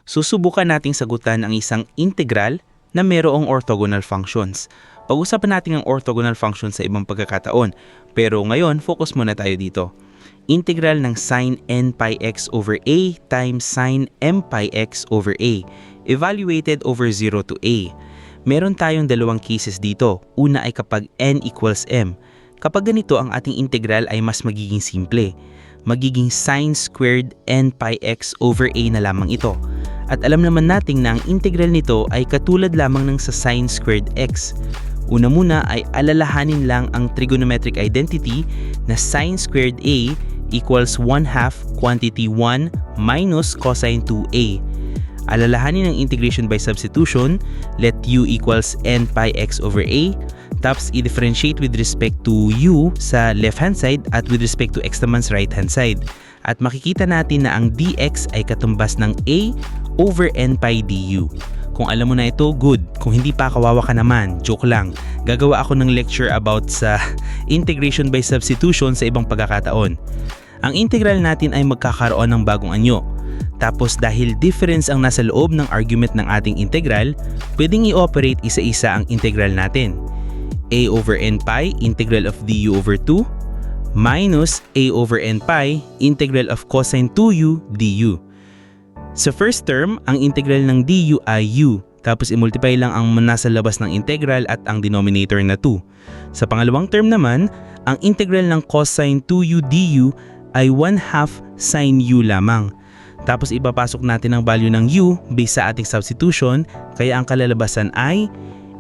Susubukan nating sagutan ang isang integral na mayroong orthogonal functions. Pag-usapan natin ang orthogonal functions sa ibang pagkakataon, pero ngayon focus muna tayo dito. Integral ng sin n pi x over a times sin m pi x over a, evaluated over 0 to a. Meron tayong dalawang cases dito. Una ay kapag n equals m. Kapag ganito, ang ating integral ay mas magiging simple. Magiging sin squared n pi x over a na lamang ito. At alam naman natin na ang integral nito ay katulad lamang ng sa sin squared x. Una muna ay alalahanin lang ang trigonometric identity na sin squared a equals 1/2 quantity 1 minus cosine 2a. Alalahanin ang integration by substitution, let u equals n pi x over a, tapos i-differentiate with respect to u sa left-hand side at with respect to x naman sa right-hand side. At makikita natin na ang dx ay katumbas ng a over n pi du. Kung alam mo na ito, good. Kung hindi pa, kawawa ka naman. Joke lang. Gagawa ako ng lecture about sa integration by substitution sa ibang pagkakataon. Ang integral natin ay magkakaroon ng bagong anyo. Tapos dahil difference ang nasa loob ng argument ng ating integral, pwedeng i-operate isa-isa ang integral natin. A over n pi, integral of du over 2, minus a over n pi, integral of cosine 2u du. Sa first term, ang integral ng du ay u, tapos i-multiply lang ang nasa labas ng integral at ang denominator na 2. Sa pangalawang term naman, ang integral ng cosine 2u du ay 1/2 sin u lamang. Tapos ipapasok natin ang value ng u based sa ating substitution, kaya ang kalalabasan ay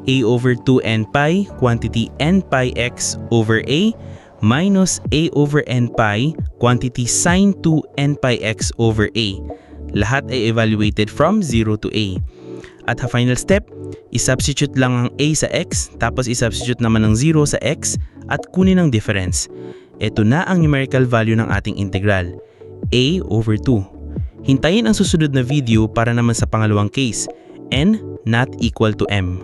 a over 2n pi quantity n pi x over a minus a over n pi quantity sin 2n pi x over a. Lahat ay evaluated from 0 to a. At sa final step, isubstitute lang ang a sa x, tapos isubstitute naman ng 0 sa x at kunin ang difference. Ito na ang numerical value ng ating integral, a over 2. Hintayin ang susunod na video para naman sa pangalawang case, n not equal to m.